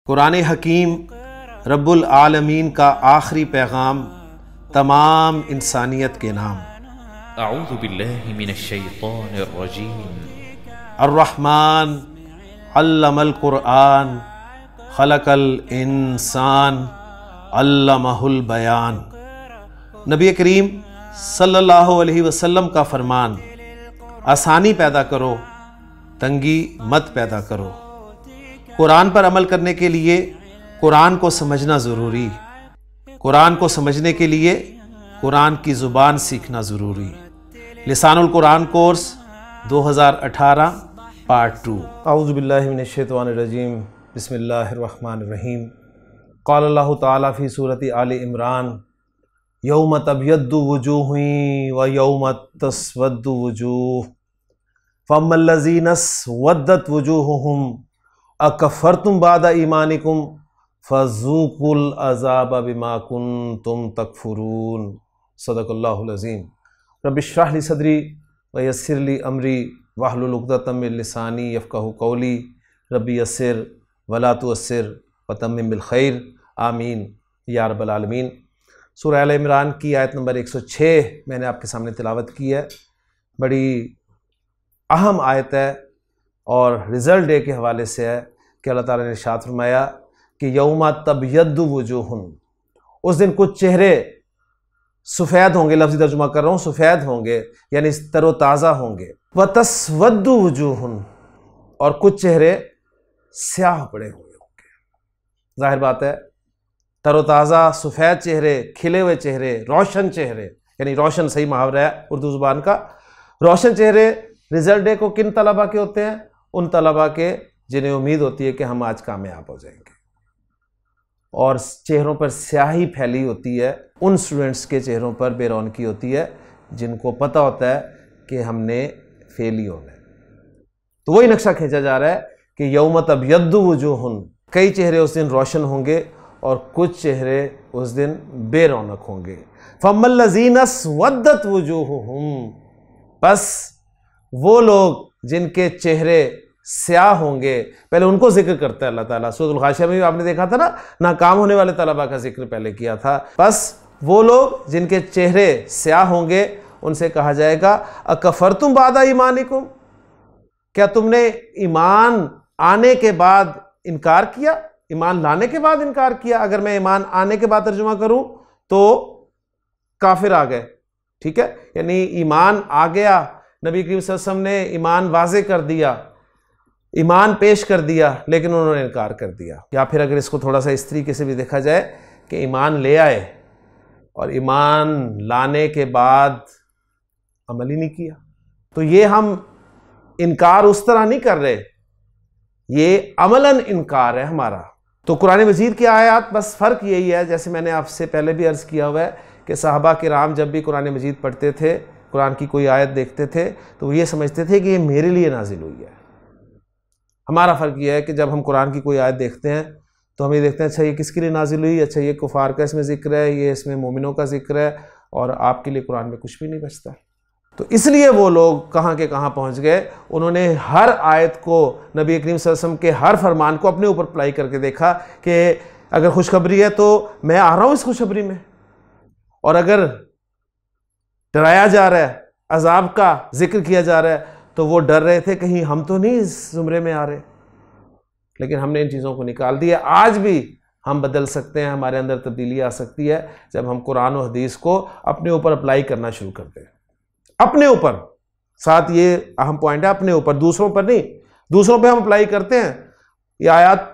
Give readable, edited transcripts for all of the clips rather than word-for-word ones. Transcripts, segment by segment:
कुरान हकीम रब्बुल आलमीन का आखिरी पैगाम तमाम इंसानियत के नाम। अऊज़ु बिल्लाहि मिनश शैतानिर रजीम। अर्रहमान अल्लमल कुरआन खलकल इंसान अल्लमहुल बयान। नबी करीम सल्लल्लाहु अलैहि वसल्लम का फरमान, आसानी पैदा करो, तंगी मत पैदा करो। कुरान पर अमल करने के लिए कुरान को समझना ज़रूरी, कुरान को समझने के लिए कुरान की ज़ुबान सीखना ज़रूरी। लिसानुल कुरान कोर्स 2018 पार्ट 2। आऊज़ु बिल्लाहि मिनश शैतानिर रजीम। बिस्मिल्लाहिर रहमानिर रहीम। क़ाल अल्लाहु तआला फ़ी सूरति आले इमरान, यौम तब्यद्दु वुजूहुन व यौम तस्वद्दु वुजूह फअम्मल्लज़ीना स्वद्दत वुजूहुहुम अकफ़रतुम बादा ईमानिकुम फ़ज़ूक़ुल अज़ाब बिमा कुन्तुम तकफ़ुरून। सदक़ल्लाहुल अज़ीम। रब्बि इश्रह ली सदरी व यस्सिर ली अमरी वहलुल उक़दतम मिन लिसानी यफ़क़हू क़ौली। रब्बि यस्सिर वला तुअस्सिर वतम्मिम बिल खैर, आमीन या रब्बल आलमीन। सूरह आले इमरान की आयत नंबर 106 मैंने आपके सामने तिलावत की है। बड़ी अहम आयत है और रिज़ल्ट डे के हवाले से है कि अल्लाह ताला ने इरशाद फरमाया कि यौमा तब्यद्दु वुजूहुन, उस दिन कुछ चेहरे सफ़ेद होंगे, लफ्ज़ी तर्जुमा कर रहा हूँ, सफ़ेद होंगे यानी तरोताज़ा होंगे। व तस्वद्दु वुजूहुन, और कुछ चेहरे स्याह पड़े हुए होंगे। जाहिर बात है, तरोताज़ा सफ़ेद चेहरे, खिले हुए चेहरे, रोशन चेहरे, यानी रोशन सही मुहावरा है उर्दू ज़ुबान का। रोशन चेहरे रिज़ल्ट डे को किन तलबा के होते हैं? उन तलबा के जिन्हें उम्मीद होती है कि हम आज कामयाब हो जाएंगे। और चेहरों पर स्याही फैली होती है उन स्टूडेंट्स के चेहरों पर बेरौनकी होती है जिनको पता होता है कि हमने फेल ही होना है। तो वही नक्शा खींचा जा रहा है कि यौम तब्यद्दु वुजूहुन, कई चेहरे उस दिन रोशन होंगे और कुछ चेहरे उस दिन बेरौनक होंगे। फअम्मल्लज़ीना स्वद्दत वुजूहुहुम, बस वो लोग जिनके चेहरे स्याह होंगे, पहले उनको जिक्र करता है अल्लाह ताला। सूरह गाशिया में भी आपने देखा था ना, नाकाम होने वाले तलबा का जिक्र पहले किया था। बस वो लोग जिनके चेहरे स्याह होंगे उनसे कहा जाएगा अकफ़रतुम बादा ईमानिकुम, क्या तुमने ईमान आने के बाद इनकार किया, ईमान लाने के बाद इनकार किया। अगर मैं ईमान आने के बाद तर्जुमा करूं तो काफिर आ गए, ठीक है, यानी ईमान आ गया, नबी करीम सल्लल्लाहु अलैहि वसल्लम ने ईमान वाज़े कर दिया, ईमान पेश कर दिया, लेकिन उन्होंने इनकार कर दिया। या फिर अगर इसको थोड़ा सा इस तरीके से भी देखा जाए कि ईमान ले आए और ईमान लाने के बाद अमल ही नहीं किया, तो ये हम इनकार उस तरह नहीं कर रहे, ये अमलन इनकार है हमारा। तो कुरान मजीद की आयत बस फ़र्क यही है, जैसे मैंने आपसे पहले भी अर्ज़ किया हुआ है कि सहाबा किराम जब भी कुरान मजीद पढ़ते थे, कुरान की कोई आयत देखते थे तो वो ये समझते थे कि ये मेरे लिए नाजिल हुई है। हमारा फ़र्क यह है कि जब हम कुरान की कोई आयत देखते हैं तो हम ये देखते हैं अच्छा ये किसके लिए नाजिल हुई, अच्छा ये कुफार का इसमें ज़िक्र है, ये इसमें मोमिनों का ज़िक्र है, और आपके लिए कुरान में कुछ भी नहीं बचता। तो इसलिए वो लोग कहाँ के कहाँ पहुँच गए। उन्होंने हर आयत को, नबी करीम सल्लल्लाहु अलैहि वसल्लम के हर फरमान को अपने ऊपर अप्लाई करके देखा कि अगर खुशखबरी है तो मैं आ रहा हूँ इस खुशखबरी में, और अगर डराया जा रहा है, अजाब का जिक्र किया जा रहा है, तो वो डर रहे थे कहीं हम तो नहीं इस जुमरे में आ रहे। लेकिन हमने इन चीज़ों को निकाल दिया। आज भी हम बदल सकते हैं, हमारे अंदर तब्दीली आ सकती है जब हम कुरान और हदीस को अपने ऊपर अप्लाई करना शुरू करते हैं। अपने ऊपर, साथ ये अहम पॉइंट है, अपने ऊपर, दूसरों पर नहीं। दूसरों पे हम अप्लाई करते हैं, ये आयत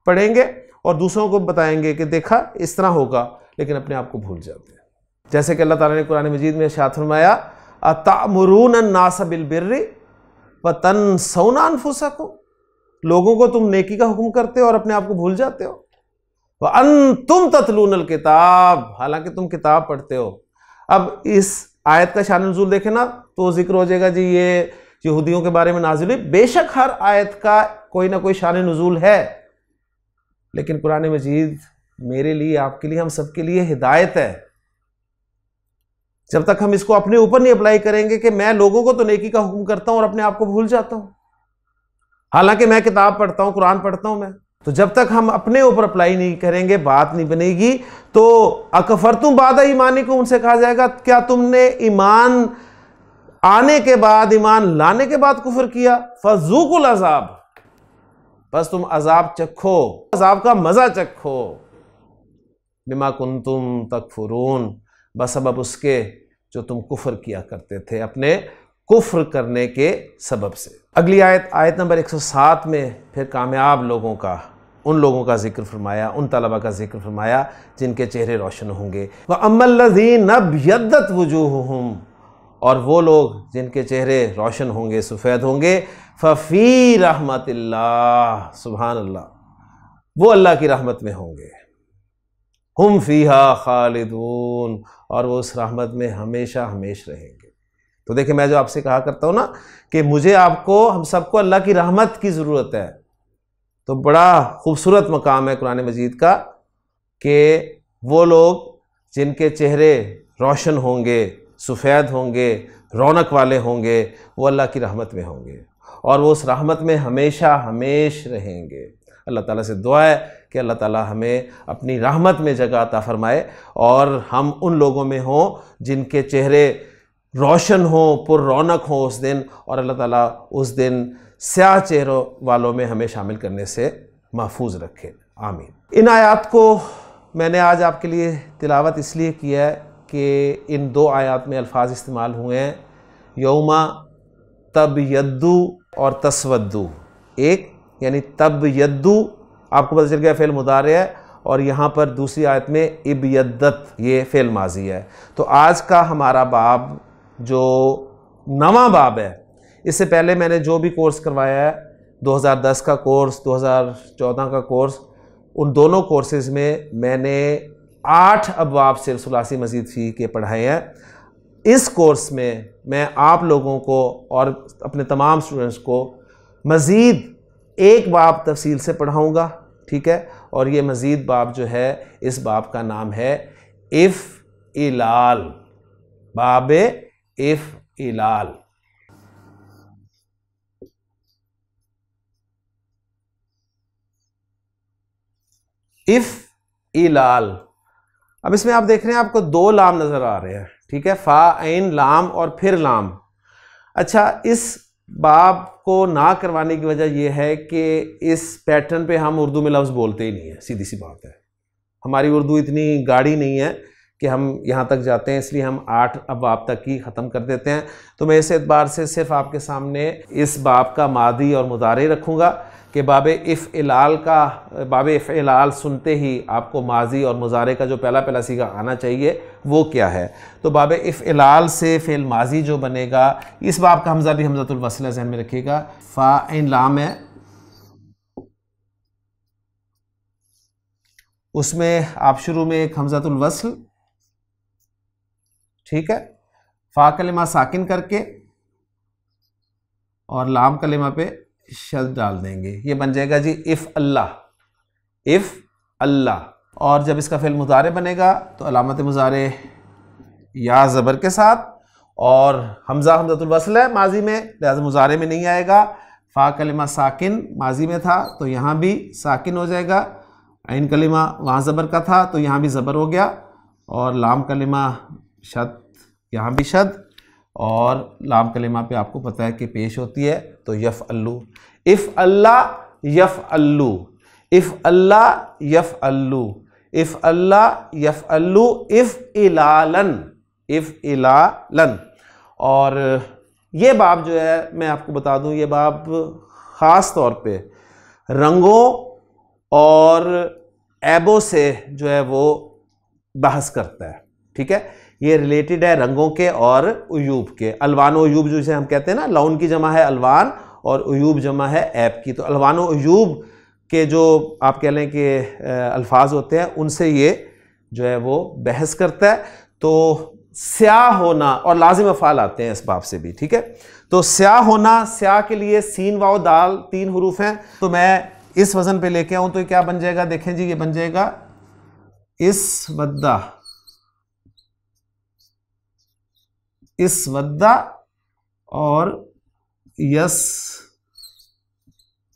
पढ़ेंगे और दूसरों को बताएंगे कि देखा इस तरह होगा, लेकिन अपने आप को भूल जाते हैं। जैसे कि अल्लाह ताला ने कुरान मजीद में इरशाद फरमाया, अतअमुरून अन्नास बिल बिर्रि व तनसौना अनफुसकुम, लोगों को तुम नेकी का हुक्म करते हो और अपने आप को भूल जाते हो। व अंतुम ततलूनल किताब, हालांकि तुम किताब पढ़ते हो। अब इस आयत का शान नुज़ूल देखें ना तो जिक्र हो जाएगा जी ये यहूदियों के बारे में नाज़िल हुई। बेशक हर आयत का कोई ना कोई शान नुज़ूल है, लेकिन कुरान मजीद मेरे लिए, आपके लिए, हम सबके लिए हिदायत है। जब तक हम इसको अपने ऊपर नहीं अप्लाई करेंगे कि मैं लोगों को तो नेकी का हुक्म करता हूं और अपने आप को भूल जाता हूं, हालांकि मैं किताब पढ़ता हूं, कुरान पढ़ता हूं मैं, तो जब तक हम अपने ऊपर अप्लाई नहीं करेंगे बात नहीं बनेगी। तो अकफरतुम बादा ईमानिकुम, उनसे कहा जाएगा क्या तुमने ईमान आने के बाद, ईमान लाने के बाद कुफर किया। फज़ूकुल अज़ाब, बस तुम अजाब चखो, अजाब का मजा चखो। बिमा कुंतुम तकफुरून, बसबब उसके जो तुम कुफर किया करते थे, अपने कुफ्र करने के सबब से। अगली आयत, आयत नंबर 107 में फिर कामयाब लोगों का, उन लोगों का जिक्र फरमाया, उन तलबा का जिक्र फरमाया जिनके चेहरे रोशन होंगे। व अम्मल्लज़ीना अब्यद्दत वुजूहुहुम, और वो लोग जिनके चेहरे रोशन होंगे, सफ़ेद होंगे, फ़फ़ी रहमतिल्लाह, सुभान अल्लाह, वो अल्लाह की रहमत में होंगे। हुम फ़ीहा खालिदून, और वो उस रहमत में हमेशा हमेश रहेंगे। तो देखिए, मैं जो आपसे कहा करता हूँ ना कि मुझे, आपको, हम सबको अल्लाह की रहमत की ज़रूरत है। तो बड़ा खूबसूरत मकाम है कुरान मजीद का कि वो लोग जिनके चेहरे रोशन होंगे, सफ़ेद होंगे, रौनक वाले होंगे, वो अल्लाह की रहमत में होंगे और वो उस रहमत में हमेशा हमेश रहेंगे। अल्लाह ताला से दुआ है कि अल्लाह ताला हमें अपनी रहमत में जगह अता फरमाए और हम उन लोगों में हों जिनके चेहरे रोशन हों, पुर रौनक हों उस दिन, और अल्लाह ताला उस दिन स्याह चेहरों वालों में हमें शामिल करने से महफूज रखे। आमीन। इन आयात को मैंने आज आपके लिए तिलावत इसलिए किया है कि इन दो आयात में अल्फाज इस्तेमाल हुए हैं, यौमा तबयद्दु और तस्वद्दु। एक यानी तबयद्दु, आपको पता चल गया फ़ेल मुदारे है, और यहाँ पर दूसरी आयत में इबयद्दत, ये फ़ेल माजी है। तो आज का हमारा बाब जो नवा बाब है, इससे पहले मैंने जो भी कोर्स करवाया है, 2010 का कोर्स, 2014 का कोर्स, उन दोनों कोर्सेज़ में मैंने 8 अबवाब से सुलासी मज़ीद फ़ी के पढ़ाए हैं। इस कोर्स में मैं आप लोगों को और अपने तमाम स्टूडेंट्स को मज़ीद एक बाब तफसील से पढ़ाऊँगा, ठीक है। और ये मज़ीद बाब जो है, इस बाब का नाम है इफ़इलाल, बाब इफ़इलाल। इफ़इलाल, अब इसमें आप देख रहे हैं आपको दो लाम नज़र आ रहे हैं, ठीक है, फ़ा ऐन लाम और फिर लाम। अच्छा, इस बाब को ना करवाने की वजह यह है कि इस पैटर्न पे हम उर्दू में लफ्ज़ बोलते ही नहीं है, सीधी सी बात है। हमारी उर्दू इतनी गाढ़ी नहीं है कि हम यहाँ तक जाते हैं, इसलिए हम 8 अबवाब तक ही ख़त्म कर देते हैं। तो मैं इस एतबार से सिर्फ आपके सामने इस बाब का मादी और मुदारे रखूँगा कि बाब इफ़इलाल का, बाब इफ़इलाल सुनते ही आपको माजी और मुजारे का जो पहला सीगा आना चाहिए वो क्या है। तो बाब इफ़इलाल से फ़ेल माजी जो बनेगा, इस बाब का हमज़ा भी हमज़तुल वस्ल ज़हन में रखिएगा। फ़ा ऐन लाम है, उसमें आप शुरू में एक हमज़तुल वस्ल, ठीक है, फ़ा कलिमा साकिन करके और लाम कलिमा पे शद डाल देंगे, ये बन जाएगा जी इफ़ अल्लाह, इफ़ अल्लाह। और जब इसका फ़ेल मुज़ारे बनेगा तो अलामत मुज़ारे या ज़बर के साथ, और हमज़ा हमज़तुल वस्ल है माजी में, लिहाज़ा मुज़ारे में नहीं आएगा। फ़ा कलिमा साकिन माजी में था तो यहाँ भी साकिन हो जाएगा, ऐन कलिमा वहाँ ज़बर का था तो यहाँ भी ज़बर हो गया, और लाम कलिमा शद, यहाँ भी शद, और लाम कलिमा पे आपको पता है कि पेश होती है तो यफ़अल्लु, इफ़ अल्लाह यफ़अल्लु, इफ़ अल्लाह यफ़अल्लु, इफ़ अल्लाह यफ़अल्लु इफ़इलालन, इफ़इलालन। और ये बाब जो है, मैं आपको बता दूं, ये बाब ख़ास तौर पे रंगों और ऐबों से जो है वो बहस करता है, ठीक है। ये रिलेटेड है रंगों के और उयूब के। अलवान उयूब जिसे हम कहते हैं ना, लौन की जमा है अलवान और उयूब जमा है ऐब की। तो अलवान उयूब के जो आप कह लें कि अल्फाज होते हैं, उनसे ये जो है वो बहस करता है। तो स्याह होना और लाजिम अफ़ाल आते हैं इस बाब से भी, ठीक है। तो स्याह होना, स्याह के लिए सीन वाव दाल 3 हरूफ हैं। तो मैं इस वज़न पे लेके आऊँ तो क्या बन जाएगा, देखें जी, ये बन जाएगा इस वद्दा, इस वद्दा और यस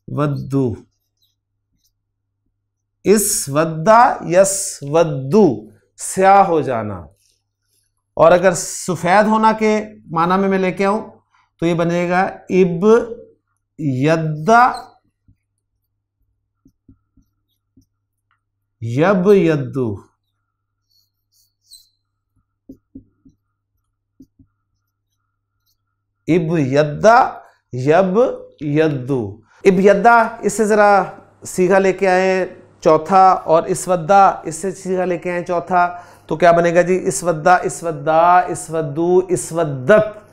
वद्दू, इसवद्दा यसवद्दू, स्याह हो जाना। और अगर सफेद होना के माना में मैं लेके आऊं तो ये बनेगा इब यद्दा यब यद्दू। इब यद्दा यब यद्दू। इब यद्दा इससे ज़रा सीगा लेके आए चौथा, और इसवद्दा इससे सीगा लेके आए चौथा, तो क्या बनेगा जी? इसवद्दा इसवद्दा इसवद्दू इसवद्दत।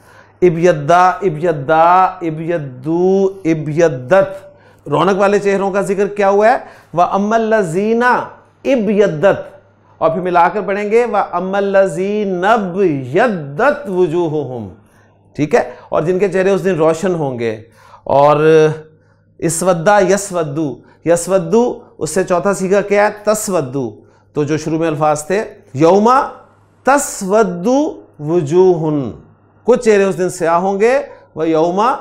इब यद्दा इब यद्दा इब यद्दू इब यद्दत। रौनक वाले चेहरों का जिक्र क्या हुआ है? व अम्मल लज़ीना इब यद्दत, और फिर मिलाकर पढ़ेंगे व अम्मल लज़ीनब यद्दत वुजूहुहुम। ठीक है, और जिनके चेहरे उस दिन रोशन होंगे। और इसवद्दा यसवद्दू, यसवद्दू उससे चौथा सीगा क्या है? तस्वद्दू। तो जो शुरू में अल्फाज थे यौमा तस्वद्दू वुजूहुन, कुछ चेहरे उस दिन स्याह होंगे, व यौमा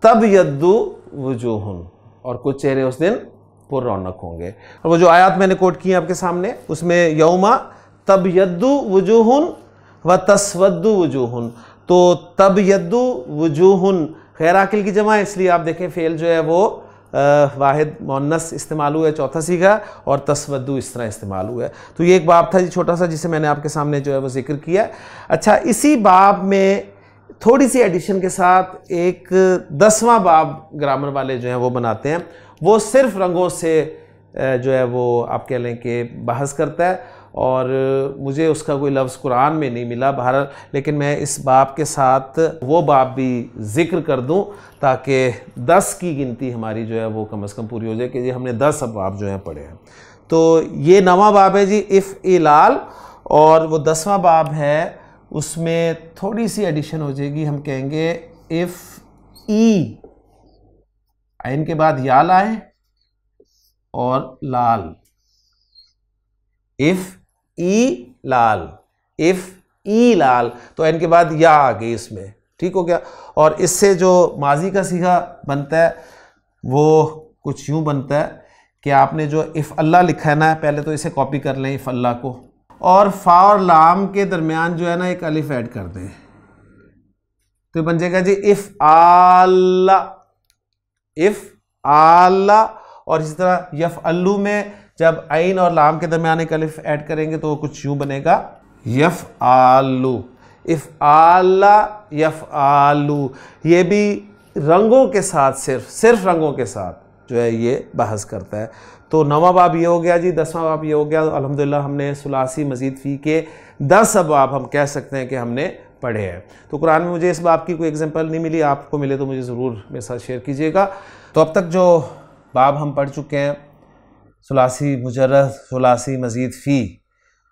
तब यद्दू वुजूहुन, और कुछ चेहरे उस दिन पुर रौनक होंगे। और वो जो आयत मैंने कोट की आपके सामने, उसमें यौमा तब यद्दू वुजूहुन व तस्वद्दू वुजूहुन, तो तब यद्दू वुजूहुन गैर आकिल की जमा, इसलिए आप देखें फेल जो है वो वाहिद मुअन्नस इस्तेमाल हुआ है चौथा सीगा, और तस्वद्दू इस तरह इस्तेमाल हुआ है। तो ये एक बाब था जी छोटा सा, जिसे मैंने आपके सामने जो है वो जिक्र किया। अच्छा, इसी बाब में थोड़ी सी एडिशन के साथ एक 10वां बाब ग्रामर वाले जो हैं वो बनाते हैं, वो सिर्फ रंगों से जो है वो आप कह लें कि बहस करता है, और मुझे उसका कोई लफ्ज़ कुरान में नहीं मिला बहरहाल, लेकिन मैं इस बाब के साथ वो बाब भी ज़िक्र कर दूं ताकि 10 की गिनती हमारी जो है वो कम से कम पूरी हो जाए कि जी हमने 10 बाब जो हैं पढ़े हैं। तो ये 9वां बाब है जी इफ़ इलाल, और वो 10वां बाब है उसमें थोड़ी सी एडिशन हो जाएगी, हम कहेंगे इफ़ ई, आइन के बाद या लाए और लाल, इफ़ ई लाल, इफ़ ई लाल, तो इनके बाद या आ गई इसमें। ठीक हो गया। और इससे जो माजी का सीगा बनता है वो कुछ यूँ बनता है कि आपने जो इफ़ अल्लाह लिखा है ना, पहले तो इसे कॉपी कर लें इफ़ अल्लाह को, और फा और लाम के दरमियान जो है ना एक अलिफ ऐड कर दें, तो बन जाएगा जी इफ़ आला, इफ़ आला। और इसी तरह यफ़ अल्लू में जब आइन और लाम के दरमियान एक अलिफ ऐड करेंगे तो कुछ यूँ बनेगा यफ़ आलू, इफ़ आला यफ़ आलू। ये भी रंगों के साथ, सिर्फ रंगों के साथ जो है ये बहस करता है। तो 9वां बाब ये हो गया जी, 10वां बाब ये हो गया। अल्हम्दुलिल्लाह हमने सुलासी मजीद फ़ी के 10 बाब हम कह सकते हैं कि हमने पढ़े हैं। तो कुरान में मुझे इस बाब की कोई एग्जाम्पल नहीं मिली, आपको मिले तो मुझे ज़रूर मेरे साथ शेयर कीजिएगा। तो अब तक जो बाब हम पढ़ चुके हैं, सुलासी मुजर्रद, सुलासी मजीद फ़ी,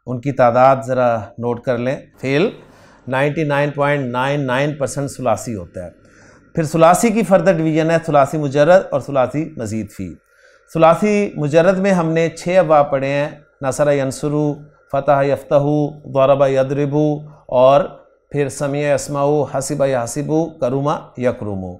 उनकी तादाद ज़रा नोट कर लें। फेल 99.99% सुलासी होता है। फिर सुलासी की फर्दर डिवीज़न है सुलासी मुजर्रद और सुलासी मजीद फ़ी। सुलासी मुजर्रद में हमने 6 अबाब पढ़े हैं, नसरा यंसुरु, फ़तह यफ्तहु, ज़रबा यदरिबु, और फिर समिया यसमाउ, हसिबा यहसिबु, करुमा यकरुमु।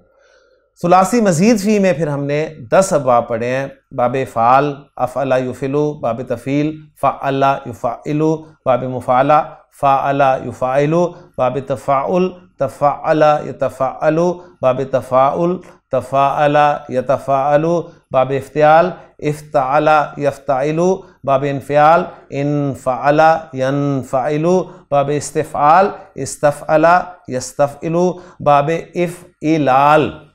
सुलासी मजीद फ़ी में फिर हमने 10 अबाब पढ़े हैं, बाब फ़ाल, अफ़अला युफ़िलु, बाब तफ़ील, फ़अला युफ़ाइलु, बाब मुफ़ाला, फ़अला युफ़ाइलु, बाब तफ़ाउल, तफ़अला यतफ़अलु, बाब तफ़ाउल, तफ़अला यतफ़अलु, बाब इफ़्तियाल, इफ़्तअला यफ़्तइलु, बाब इन्फ़ियाल, इन्फ़अला यन्फ़इलु, बाब इस्तिफ़आल, इस्तफ़अला यस्तफ़इलु, बाब इफ़इलाल,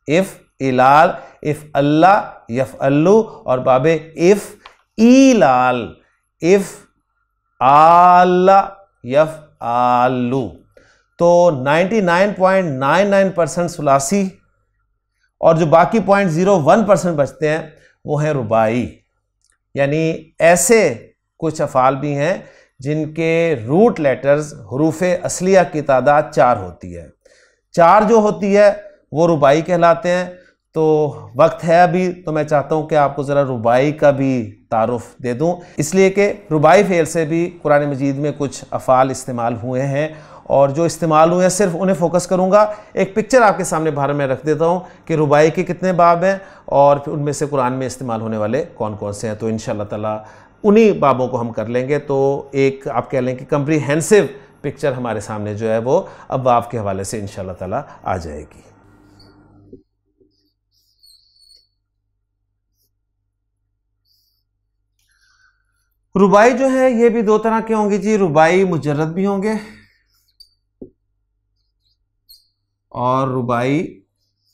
इफ़ इलाल, इफ़ अल्लाह यफ़ अल्लू, और बाबे इफ़ ईलाल, इफ़ आला यफ़ आलू। तो 99.99% सुलासी, और जो बाकी 0.01% बचते हैं वो हैं रुबाई, यानी ऐसे कुछ अफ़ाल भी हैं जिनके रूट लेटर्स हरूफ असलिया की तादाद 4 होती है। 4 जो होती है वो रुबाई कहलाते हैं। तो वक्त है अभी, तो मैं चाहता हूँ कि आपको ज़रा रुबाई का भी तारुफ दे दूँ, इसलिए कि रुबाई फ़ेल से भी कुरान मजीद में कुछ अफ़ाल इस्तेमाल हुए हैं, और जो इस्तेमाल हुए हैं सिर्फ उन्हें फोकस करूंगा। एक पिक्चर आपके सामने बाहर में रख देता हूं कि रुबाई के कितने बाब हैं और फिर उनमें से कुरान में इस्तेमाल होने वाले कौन कौन से हैं। तो इंशाअल्लाह ताला उन्हीं बाबों को हम कर लेंगे। तो एक आप कह लें कि कंप्रीहेंसिव पिक्चर हमारे सामने जो है वो अब्वाब के हवाले से इंशाअल्लाह ताला आ जाएगी। रुबाई जो है ये भी दो तरह के होंगे जी, रुबाई मुजर्रद भी होंगे और रुबाई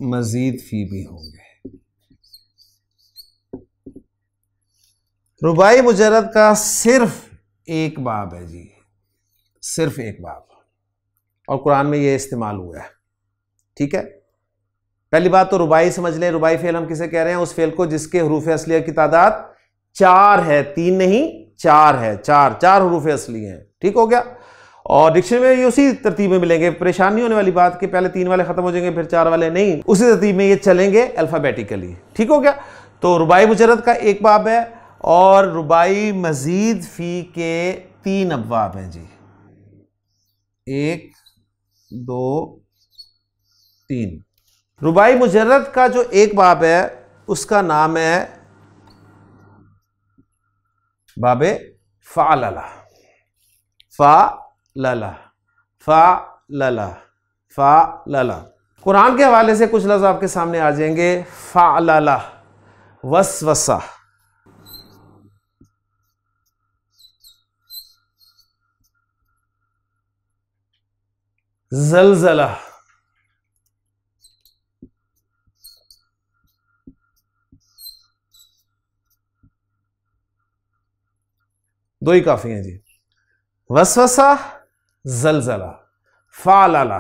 मजीद फी भी होंगे। रुबाई मुजर्रद का सिर्फ एक बाब है जी, सिर्फ एक बाब, और कुरान में ये इस्तेमाल हुआ है। ठीक है, पहली बात तो रुबाई समझ लें। रुबाई फेल हम किसे कह रहे हैं? उस फेल को जिसके हरूफ असलिया की तादाद 4 है, 3 नहीं 4 है, 4 हरूफ असली हैं। ठीक हो गया। और डिक्शनरी में ये उसी तरतीब में मिलेंगे, परेशान नहीं होने वाली बात कि पहले 3 वाले खत्म हो जाएंगे फिर 4 वाले, नहीं, उसी तरतीब में ये चलेंगे अल्फाबेटिकली। ठीक हो गया। तो रुबाई मुजर्रद का एक बाब है और रुबाई मजीद फी के 3 अबवाब हैं जी, 1 2 3। रुबाई मुजर्रद का जो एक बाब है उसका नाम है बाबे फ़अलला, फ़अलला, फ़अलला, फ़अलला। कुरान के हवाले से कुछ लफ्ज़ आपके सामने आ जाएंगे। फ़अलला, वसवसा, ज़लज़ला, दो ही काफी हैं जी, वसवसा, ज़लज़ला, फ़अलला।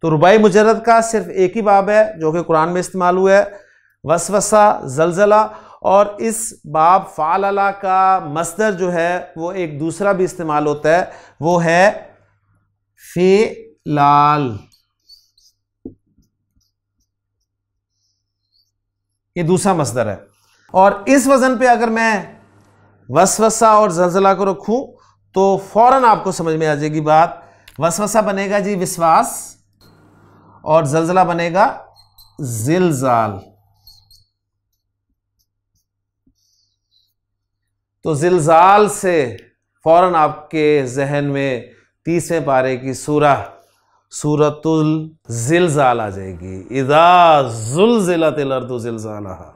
तो रुबाई मुजर्रद का सिर्फ एक ही बाब है जो कि कुरान में इस्तेमाल हुआ है, वसवसा, ज़लज़ला। और इस बाब फ़अलला का मस्दर जो है वो एक दूसरा भी इस्तेमाल होता है, वो है फ़िलाल। ये दूसरा मस्दर है। और इस वजन पे अगर मैं वसवसा और ज़लज़ला को रखूं तो फौरन आपको समझ में आ जाएगी बात। वसवसा बनेगा जी विश्वास और ज़लज़ला बनेगा ज़िलज़ाल। तो ज़िलज़ाल से फौरन आपके जहन में 30वें पारे की सूरतुल ज़िलज़ाल आ जाएगी, इज़ा ज़ुलज़िलतिल अर्दु ज़िलज़ालहा।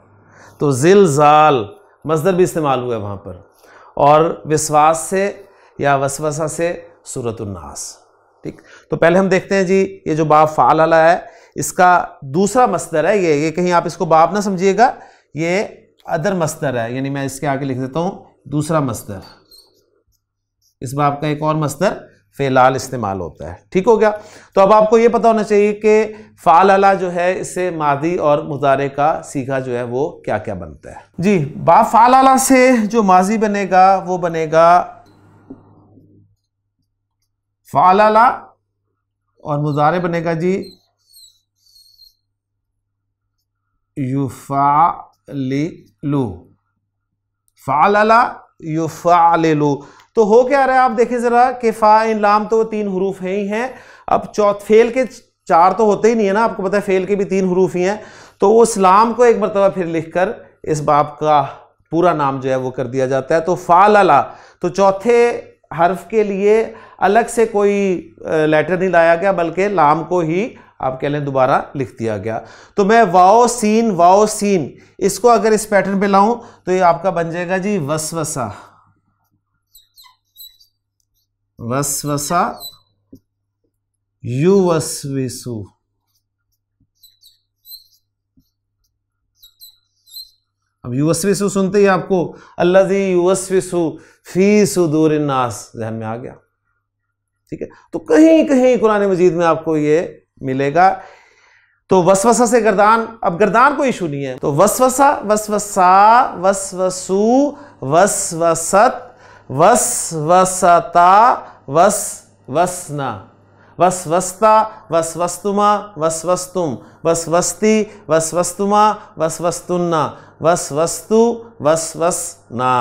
तो ज़िलज़ाल मस्दर भी इस्तेमाल हुआ है वहाँ पर, और विश्वास से या वसवसा से सूरतुन नास। ठीक, तो पहले हम देखते हैं जी ये जो बाब फ़अलला है इसका दूसरा मस्दर है। ये कहीं आप इसको बाब ना समझिएगा, ये अदर मस्दर है, यानी मैं इसके आगे लिख देता हूँ दूसरा मस्दर। इस बाब का एक और मस्दर फ़िलाल इस्तेमाल होता है। ठीक हो गया। तो अब आपको ये पता होना चाहिए कि फ़अलला जो है इससे मादी और मुज़ारे का सीगा जो है वो क्या क्या बनता है जी। बाब फ़अलला से जो माजी बनेगा वो बनेगा फ़अलला और मुज़ारे बनेगा जी युफ़अलिलु, फ़अलला युफ़अलिलु। तो हो क्या रहा है आप देखें जरा कि फ़ा इन लाम तो 3 हरूफ हैं ही हैं। अब फेल के 4 तो होते ही नहीं है ना, आपको पता है फेल के भी 3 हरूफ ही हैं। तो उस लाम को एक मरतबा फिर लिखकर इस बाब का पूरा नाम जो है वो कर दिया जाता है। तो फ़अलला, तो चौथे हर्फ के लिए अलग से कोई लेटर नहीं लाया गया, बल्कि लाम को ही आप कह लें दोबारा लिख दिया गया। तो मैं वाओ सीन इसको अगर इस पैटर्न पे लाऊं तो ये आपका बन जाएगा जी वसवसा, वसवसा युवस्विसु। अब युवस्विसु सुनते ही आपको अल्लज़ी युवस्विसु फी सुदूरिन नास ज़हन में आ गया। ठीक है, तो कहीं कहीं कुरान मजीद में आपको ये मिलेगा। तो वसवसा से गर्दान, अब गर्दान कोई इशू नहीं है। तो वसवसा, वसवसा, वसवसु, वसवसत, वसवसता, वसवसना, वसवस्ता, वसवस्तुमा, वसवस्तुम, वसवस्ती, वसवस्तुमा, वसवस्तुन्ना, वसवस्तु, वसवसना।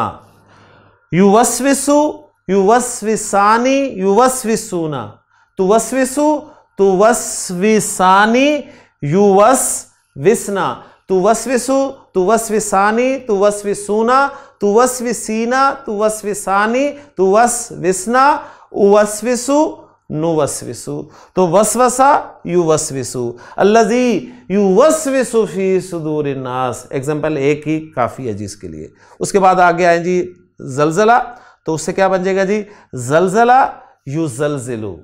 युवस्विसु, युवस्विसानी, युवस्विसूना। तुवस्विसु, तुवस्विसानी, युवस्विसना, तुवस्विसु, तुवस्विसानी, तुवस्विसूना, तुवस्विसीना, तुवस्विसानी, तुवस्विसना, उवस्विसु, नुवस्विसु। तो वसवसा युवस्विसु, अल्लज़ी युवस्विसु फी सुदूरिन नास, एग्जाम्पल एक ही काफ़ी है जी इसके लिए। उसके बाद आगे आए जी जलजला, तो उससे क्या बन जाएगा जी, जलजला युजलजिलु,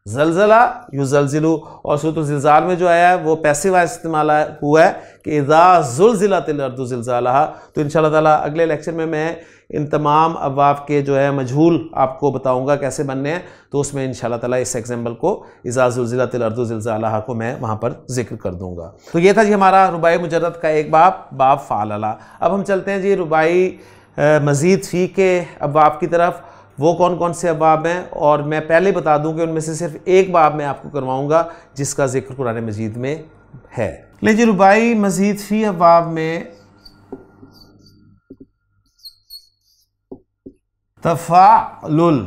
जलजला युजलजिलु। और सूरत ज़िलज़ाल में जो आया है वो पैसिव इस्तेमाल हुआ है कि इज़ा ज़ुलज़िलतिल अर्दु ज़िलज़ालहा। तो इंशाअल्लाह ताला अगले लेक्चर में मैं इन तमाम अब्वाब के जो है मजहूल आपको बताऊंगा कैसे बनने हैं। तो उसमें इंशाअल्लाह ताला इस एग्जाम्पल को इज़ा ज़ुलज़िलतिल अर्दु ज़िलज़ालहा को मैं वहाँ पर जिक्र कर दूंगा। तो ये था जी हमारा रुबाई मुजर्रद का एक बाब, बाब फ़ालला। अब हम चलते हैं जी रुबाई मज़ीद फ़ी के अब्वाब की तरफ। वो कौन कौन से अब्वाब हैं, और मैं पहले बता दूं कि उनमें से सिर्फ एक बाब मैं आपको करवाऊंगा जिसका जिक्र कुरान मजीद में है। लीजिए रुबाई मजीद फ़ी अब्वाब में तफ़ालुल,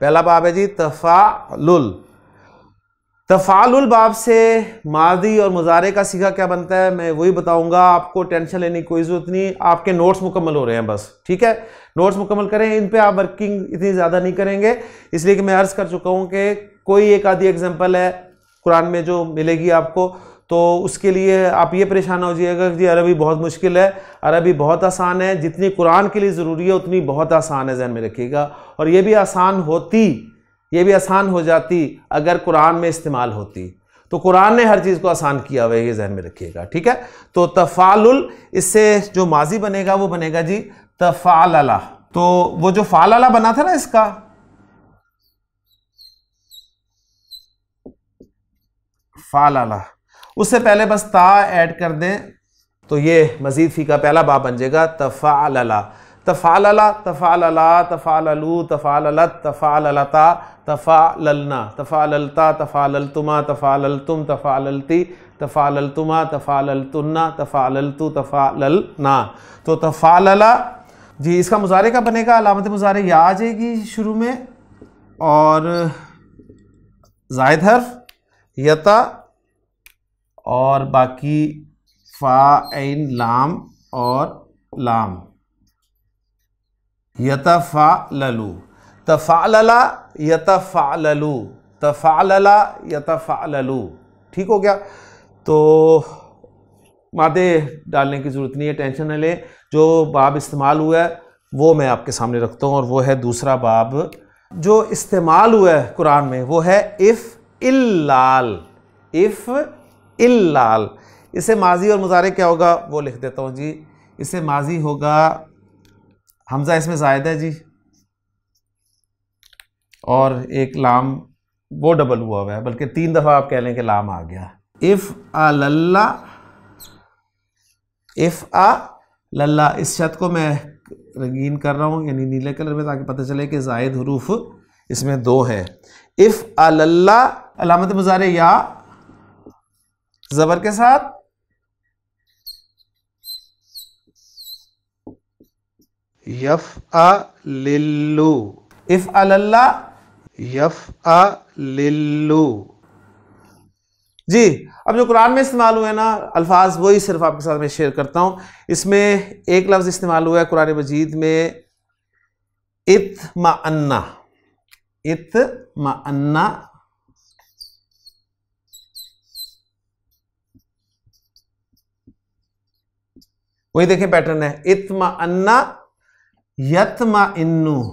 पहला बाब है जी तफ़ालुल। तफ़ालुल बाब से मादी और मुज़ारे का सीगा क्या बनता है मैं वही बताऊंगा, आपको टेंशन लेने की कोई ज़रूरत नहीं। आपके नोट्स मुकम्मल हो रहे हैं बस, ठीक है, नोट्स मुकम्मल करें, इन पे आप वर्किंग इतनी ज़्यादा नहीं करेंगे, इसलिए कि मैं अर्ज़ कर चुका हूँ कि कोई एक आधी एग्जाम्पल है कुरान में जो मिलेगी आपको, तो उसके लिए आप ये परेशान ना हो जाइएगा कि जी अरबी बहुत मुश्किल है। अरबी बहुत आसान है, जितनी कुरान के लिए ज़रूरी है उतनी बहुत आसान है, ज़हन में रखिएगा। और ये भी आसान हो जाती अगर कुरान में इस्तेमाल होती। तो कुरान ने हर चीज़ को आसान किया हुआ है, ये ज़हन में रखिएगा, ठीक है। तो तफ़ालुल, इससे जो माजी बनेगा वो बनेगा जी तफ़ालला। तो वो जो फ़ालला बना था ना इसका, फ़ालला, उससे पहले बस ता ऐड कर दें तो ये मजीद फ़ी का पहला बाब बन जाएगा तफ़ालला। तफ़ालला, तफ़ालला, तफ़ाललू, तफ़ाललत, तफ़ाललता, तफ़ाललना, तफ़ाललता, तफ़ाललतुमा, तफ़ाललतुम, तफ़ाललती, तफ़ाललतुमा, तफ़ाललतुन्ना, तफ़ाललतु, तफ़ाललना। तो तफ़ालला जी इसका मुज़ारे का बनेगा, अलामत मुज़ारे या आ जाएगी शुरू में, और ज़ायद हर्फ यता, और बाकी फ़ा ऐन लाम और लाम, यतफ़ाललू, तफ़ालला यतफ़ाललू, तफ़ालला यतफ़ाललू, ठीक हो गया। तो मादे डालने की ज़रूरत नहीं है, टेंशन न लें। जो बाब इस्तेमाल हुआ है वो मैं आपके सामने रखता हूँ, और वो है दूसरा बाब जो इस्तेमाल हुआ है कुरान में, वो है इफ़ इल्लाल, इफ़ इल्लाल। इसे माजी और मुज़ारे क्या होगा वो लिख देता हूँ जी। इसे माजी होगा, हमज़ा इसमें ज़ायद है जी, और एक लाम वो डबल हुआ है, बल्कि 3 दफ़ा आप कह लें कि लाम आ गया। इफ़ आ लल्ला, इफ़ आ लल्ला, इस शब्द को मैं रंगीन कर रहा हूँ यानी नीले कलर में, ताकि पता चले कि ज़ायद हुरूफ इसमें 2 है। इफ़ आ लल्ला, अलामत मुज़ारे या ज़बर के साथ, यफ़अलिल्लु, इफ़अलल्ला यफ़अलिल्लु जी। अब जो कुरान में इस्तेमाल हुए ना अल्फाज, वही सिर्फ आपके साथ मैं शेयर करता हूँ। इसमें एक लफ्ज़ इस्तेमाल हुआ है कुरान मजीद में, इत्मअन्ना, इत्मअन्ना, वही देखें पैटर्न है, इत्मअन्ना यत्मइन्नु,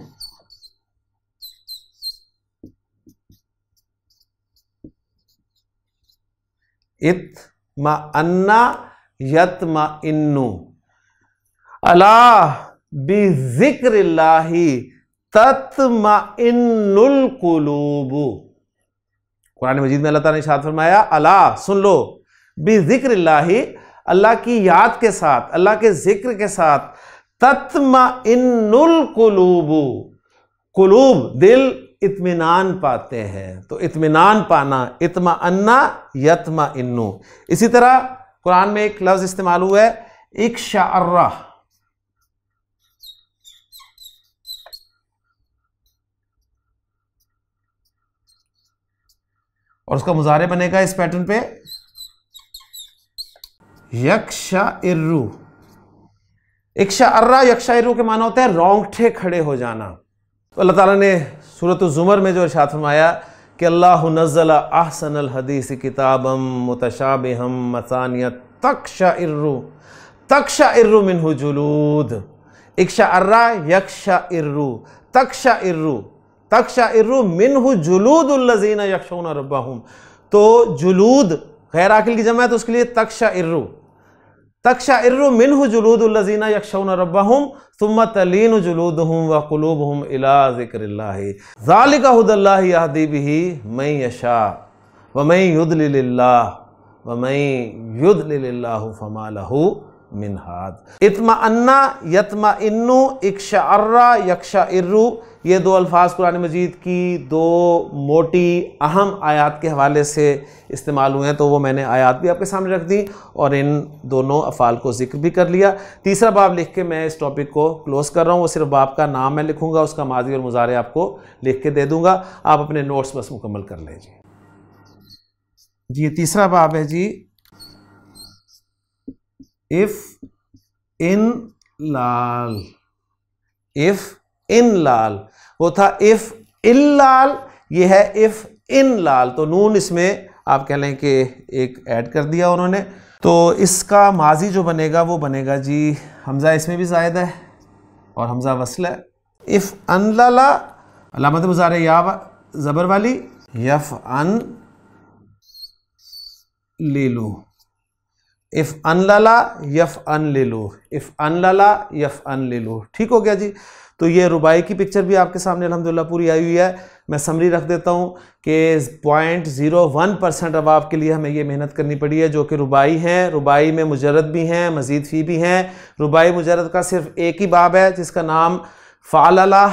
इत्मअन्ना यत्मइन्नु, अला बिज़िक्रिल्लाहि तत्मइन्नुल कुलूबु। कुरान मजीद में अल्लाह ताला ने इरशाद फरमाया, अला सुन लो, बिज़िक्रिल्लाहि अल्लाह की याद के साथ, अल्लाह के जिक्र के साथ, तत्मइन्नुल कुलूबु, कुलूब दिल इत्मीनान पाते हैं। तो इत्मीनान पाना, इत्मअन्ना यत्मइन्नु। इसी तरह कुरान में एक लफ्ज़ इस्तेमाल हुआ है इक्शाअर्रा, और उसका मुजारे बनेगा इस पैटर्न पे यक्षइर्रु। इक्शाअर्रा यक्षइर्रु के माना होता है रोंगटे खड़े हो जाना। तो अल्लाह ताला ने सूरत ज़ुमर में जो इरशाद फरमाया कि अल्लाहु नज़्ज़ला अहसनल हदीस किताबम मुतशाबिहम मसानिया तक़शइर्रु मिन्हु जुलूद। इक्शाअर्रा यक्षइर्रु तक़शइर्रु मिन्हु जुलूदुल्लज़ीना यख़शौना रब्बहुम। तो जुलूद गैर आकिल की जमा है तो उसके लिए तक़शइर्रु मिन्हु जुलूदुल्लज़ीना यख़शौना रब्बहुम सुम्मा तलीनु जुलूदुहुम व क़ुलूबुहुम इला ज़िक्रिल्लाहि ज़ालिका हुदल्लाहि यहदी बिही मन यशा व मन युद्लिलिल्लाहु फमा लहू मिन हाद। इत्मअन्ना यत्मइन्नु इक्शाअर्रा यक्षइर्रु, ये दो अल्फाज कुरान मजीद की दो मोटी अहम आयात के हवाले से इस्तेमाल हुए हैं, तो वो मैंने आयात भी आपके सामने रख दी और इन दोनों अफ़ाल को जिक्र भी कर लिया। तीसरा बाब लिख के मैं इस टॉपिक को क्लोज कर रहा हूँ। वो सिर्फ बाब का नाम मैं लिखूँगा, उसका माजी और मुजारे आपको लिख के दे दूँगा, आप अपने नोट्स बस मुकम्मल कर लीजिए जी। ये तीसरा बाब है जी, if in Lal. If in लाल वो था इफ इल्लाल, ये है इफ इन लाल। तो नून इसमें आप कह लें कि एक ऐड कर दिया उन्होंने। तो इसका माजी जो बनेगा वो बनेगा जी, हमजा इसमें भी ज़ायद है और हमजा वस्ल है। इफ अनलाला अलामत मुज़ारे या ज़बर वाली, यफ अन लेलू। इफ़ अनलाला यफ़ अन लेलू, इफ़ अनलाला यफ़ अन लेलू। ठीक हो गया जी। तो ये रुबाई की पिक्चर भी आपके सामने अल्हम्दुलिल्लाह पूरी आई हुई है। मैं समरी रख देता हूँ कि 0.01% अब आपके लिए हमें ये मेहनत करनी पड़ी है जो कि रुबाई हैं। रुबाई में मुजरद भी हैं, मज़ीद फ़ी भी हैं। रुबाई मुजरद का सिर्फ एक ही बाब है जिसका नाम फ़ालला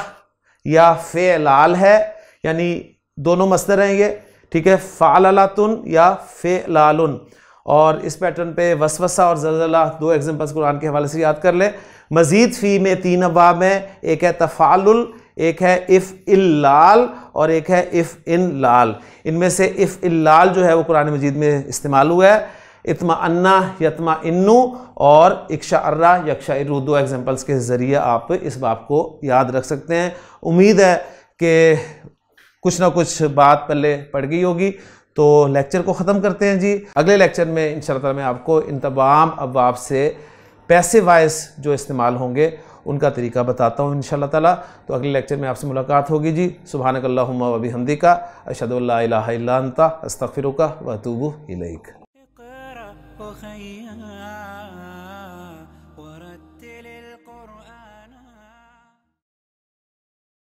या फ़ेलाल है, यानी दोनों मस्दर हैं ये, ठीक है, फ़ाललातुन या फ़ेलालुन। और इस पैटर्न पे वसवसा और ज़लज़ला दो एग्जाम्पल्स कुरान के हवाले से याद कर लें। मज़ीद फ़ी में 3 अबाब हैं, एक है तफ़ालुल, एक है इफ़ इल्लाल और एक है इफ़ इन लाल। इनमें से इफ़ इल्लाल जो है वो कुरान मजीद में इस्तेमाल हुआ है। इत्मअन्ना यत्मइन्नु और इक्शाअर्रा यक्षइर्रु, दो एग्जाम्पल्स के ज़रिए आप इस बाब को याद रख सकते हैं। उम्मीद है कि कुछ ना कुछ बात पहले पड़ गई होगी। तो लेक्चर को ख़त्म करते हैं जी। अगले लेक्चर में इंशाअल्लाह मैं आपको इन तमाम अब्वाब से पैसिव वॉइस जो इस्तेमाल होंगे उनका तरीका बताता हूँ इंशाअल्लाह ताला। तो अगले लेक्चर में आपसे मुलाकात होगी जी। सुब्हानकल्लाहुम्मा व बिहम्दिका अशहदु अल्ला इलाहा इल्ला अंता अस्तगफिरुका व अतूबु इलैक।